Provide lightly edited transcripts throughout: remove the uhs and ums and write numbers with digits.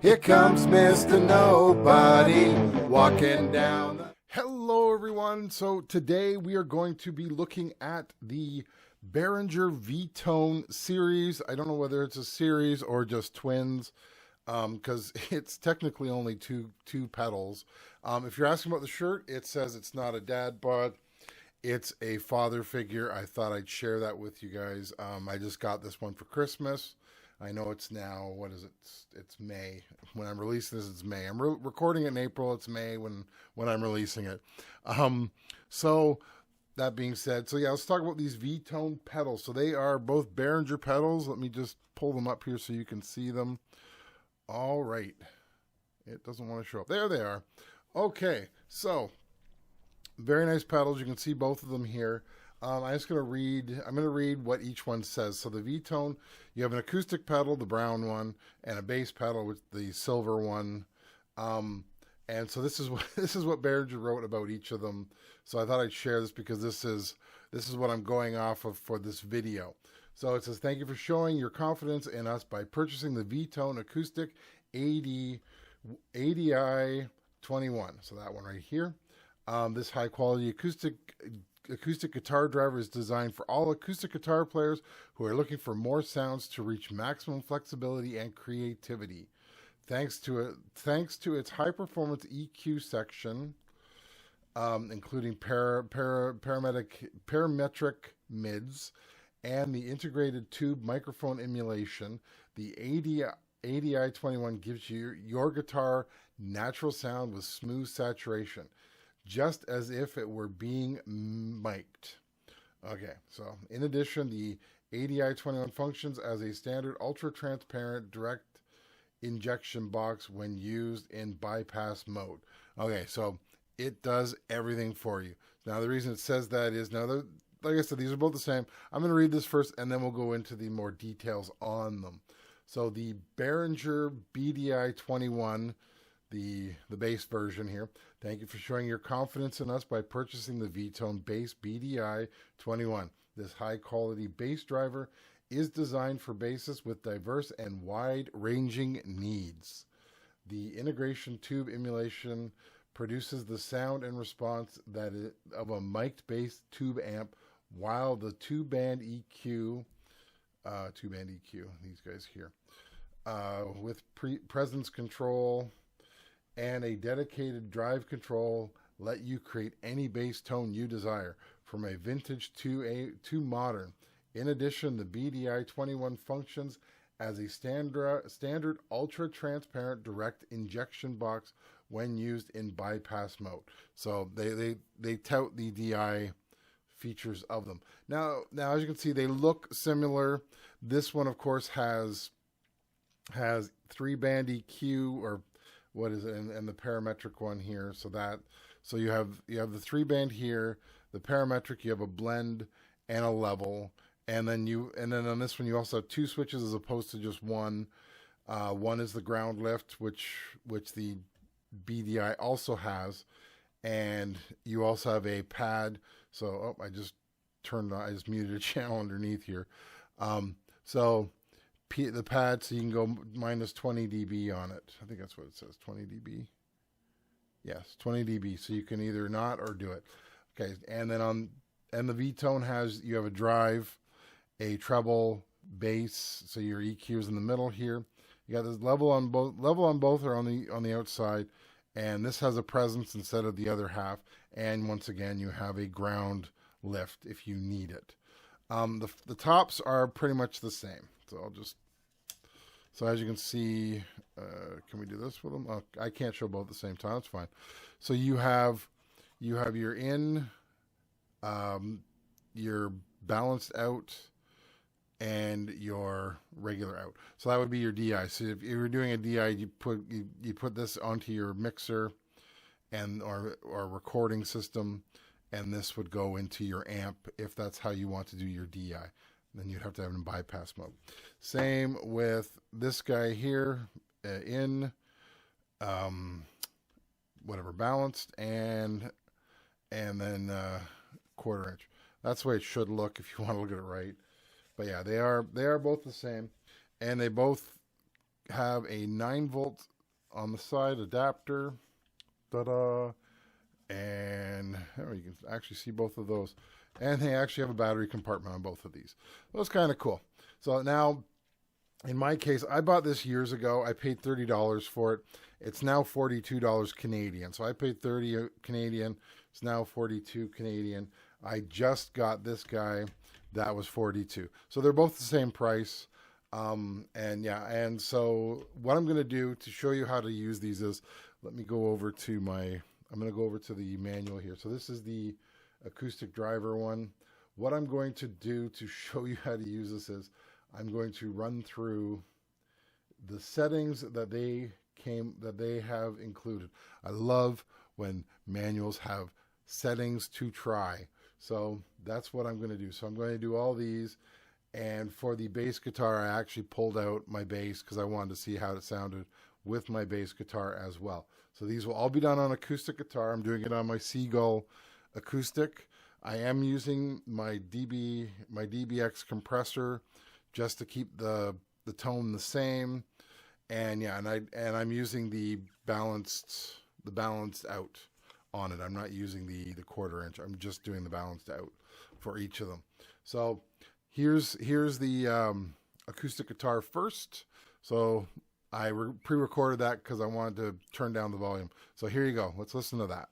Here comes Mr. Nobody walking down the... Hello everyone. So today we are going to be looking at the Behringer V-Tone series. I don't know whether it's a series or just twins, because it's technically only two pedals. If you're asking about the shirt, it says it's not a dad bod. It's a father figure. I thought I'd share that with you guys. I just got this one for Christmas. I know it's now, what is it? It's May. When I'm releasing this, it's May. I'm recording it in April. It's May when I'm releasing it. So that being said, so yeah, let's talk about these V-Tone pedals. So they are both Behringer pedals. Let me just pull them up here so you can see them. All right. It doesn't want to show up. There they are. Okay, so very nice pedals. You can see both of them here. I'm going to read what each one says. So the V-Tone, you have an acoustic pedal, the brown one, and a bass pedal with the silver one. And so this is what Behringer wrote about each of them. So I thought I'd share this because this is what I'm going off of for this video. So it says, thank you for showing your confidence in us by purchasing the V-Tone Acoustic ADI 21. So that one right here. This high quality acoustic guitar driver is designed for all acoustic guitar players who are looking for more sounds to reach maximum flexibility and creativity. Thanks to its high performance EQ section, including parametric mids and the integrated tube microphone emulation, the ADI 21 gives you your guitar natural sound with smooth saturation, just as if it were being mic'd. Okay, so in addition, the ADI 21 functions as a standard ultra-transparent direct injection box when used in bypass mode. Okay, so it does everything for you. Now, the reason it says that is, like I said, these are both the same. I'm going to read this first, and then we'll go into the more details on them. So the Behringer BDI 21, the bass version here. Thank you for showing your confidence in us by purchasing the V-Tone Bass BDI 21. This high-quality bass driver is designed for bassists with diverse and wide-ranging needs. The integration tube emulation produces the sound and response of a mic'd bass tube amp, while the two-band EQ, these guys here, with presence control and a dedicated drive control let you create any bass tone you desire, from a vintage to modern. In addition, the BDI 21 functions as a standard ultra-transparent direct injection box when used in bypass mode. So they tout the DI features of them. Now as you can see, they look similar. This one, of course, has 3-band EQ, or what is it, and the parametric one here. So you have the 3-band here, the parametric, you have a blend and a level, and then on this one you also have 2 switches as opposed to just one. One is the ground lift, which the BDI also has, and you also have a pad. So I just muted a channel underneath here. The pad, so you can go minus 20 dB on it. I think that's what it says, 20 dB. Yes, 20 dB. So you can either not or do it. Okay, and then the V-Tone you have a drive, a treble, bass. So your EQ is in the middle here. You got this level on both. Level on both are on the outside, and this has a presence instead of the other half. And once again, you have a ground lift if you need it. The tops are pretty much the same. So as you can see, can we do this with them? Oh, I can't show both at the same time. It's fine. So you have your in, your balanced out, and your regular out. So that would be your DI. So if you're doing a DI, you put this onto your mixer or recording system, and this would go into your amp if that's how you want to do your DI. Then you'd have to have it in bypass mode. Same with this guy here, whatever, balanced, and then 1/4 inch. That's the way it should look if you want to look at it right. But yeah, they are both the same, and they both have a 9-volt on the side adapter. Ta-da! And you can actually see both of those. And they actually have a battery compartment on both of these. That's kind of cool. So now, in my case, I bought this years ago. I paid $30 for it. It's now $42 Canadian. So I paid 30 Canadian. It's now 42 Canadian. I just got this guy. That was 42. So they're both the same price. And so what I'm going to do to show you how to use these is, let me go over to I'm going to go over to the manual here. So this is the acoustic driver one. What I'm going to do to show you how to use this is, I'm going to run through the settings that they have included. I love when manuals have settings to try. So that's what I'm going to do. So I'm going to do all these. And for the bass guitar, I actually pulled out my bass because I wanted to see how it sounded with my bass guitar as well. So these will all be done on acoustic guitar. I'm doing it on my Seagull acoustic. I am using my DBX compressor just to keep the tone the same. And yeah, and I'm using the balanced out on it. I'm not using the 1/4 inch. I'm just doing the balanced out for each of them. So here's the acoustic guitar first. So I pre-recorded that because I wanted to turn down the volume. So here you go. Let's listen to that.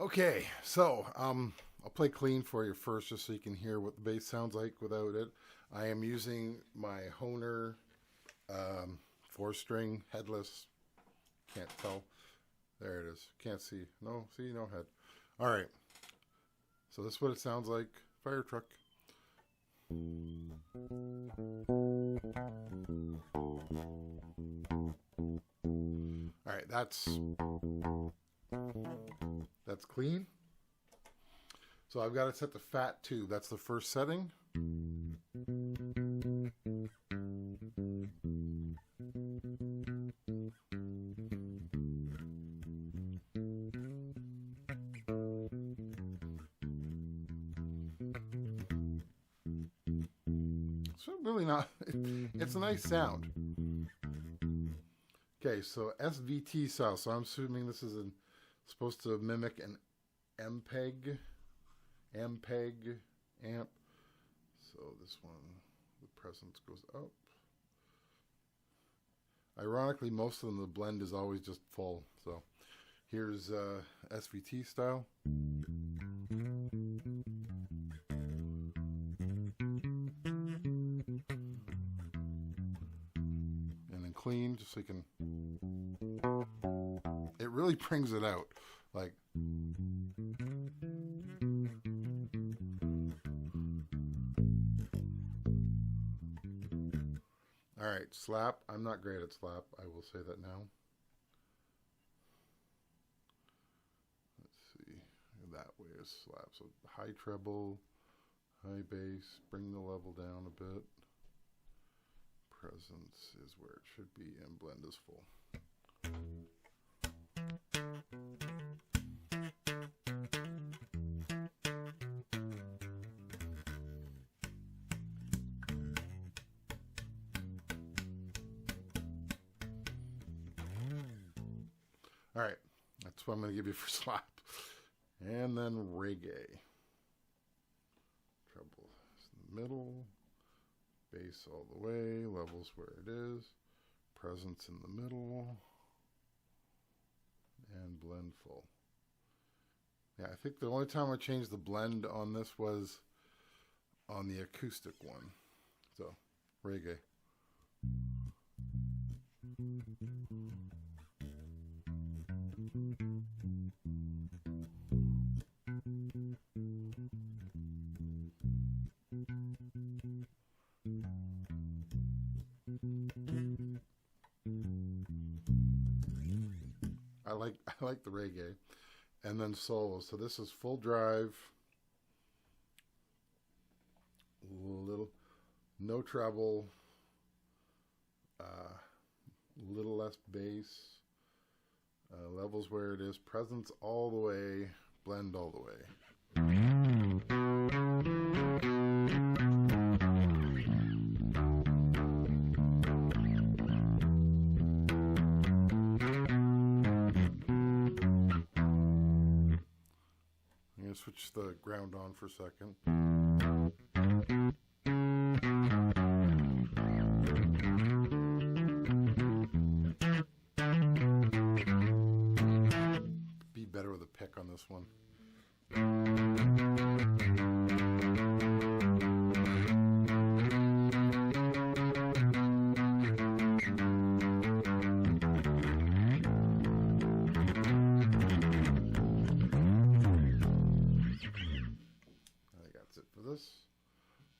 Okay, so I'll play clean for you first, just so you can hear what the bass sounds like without it. I am using my Hohner 4-string headless. Can't tell. There it is. Can't see. No, see, no head. All right. So this is what it sounds like. Fire truck. All right, that's clean. So I've got it set to fat 2. That's the first setting. So really not, it's a nice sound. Okay, so SVT style. So I'm assuming this is supposed to mimic an MPEG amp. So this one, the presence goes up. Ironically, most of them, the blend is always just full. So here's SVT style. And then clean, just so you can, it really brings it out. Like, all right, slap. I'm not great at slap. I will say that now. Let's see. That way is slap. So high treble, high bass, bring the level down a bit. Presence is where it should be, and blend is full. All right, that's what I'm going to give you for slap. And then reggae. Treble in the middle, bass all the way, levels where it is, presence in the middle, and blend full. Yeah, I think the only time I changed the blend on this was on the acoustic one. So, reggae. I like the reggae. And then solo. So this is full drive. Little, no treble. Little less bass. Levels where it is. Presence all the way. Blend all the way. I'm going to switch the ground on for a second. Be better with a pick on this one.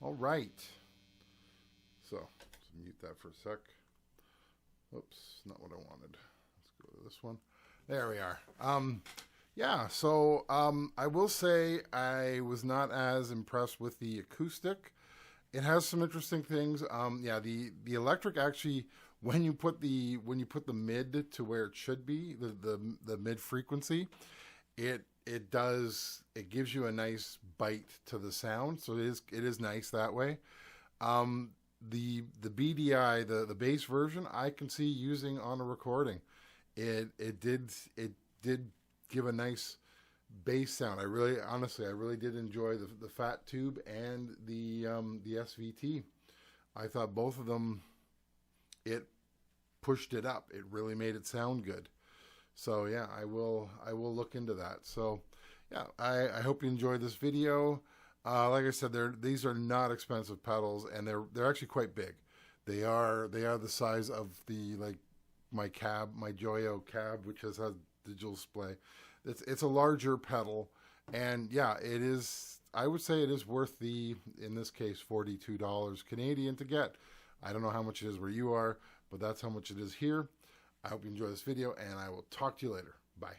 All right. So, let's mute that for a sec. Oops, not what I wanted. Let's go to this one. There we are. Yeah, so I will say I was not as impressed with the acoustic. It has some interesting things. Yeah, the electric actually, when you put the mid to where it should be, the mid frequency, it gives you a nice bite to the sound, so it is nice that way. The BDI, the bass version, I can see using on a recording. It did give a nice bass sound. I really did enjoy the fat tube and the SVT. I thought both of them, it pushed it up. It really made it sound good. So yeah, I will look into that. So yeah, I hope you enjoyed this video. Like I said, these are not expensive pedals, and they're actually quite big. They are the size of the my Joyo cab, which has a digital display. It's a larger pedal, and yeah, it is. I would say it is worth in this case, $42 Canadian to get. I don't know how much it is where you are, but that's how much it is here. I hope you enjoy this video, and I will talk to you later. Bye.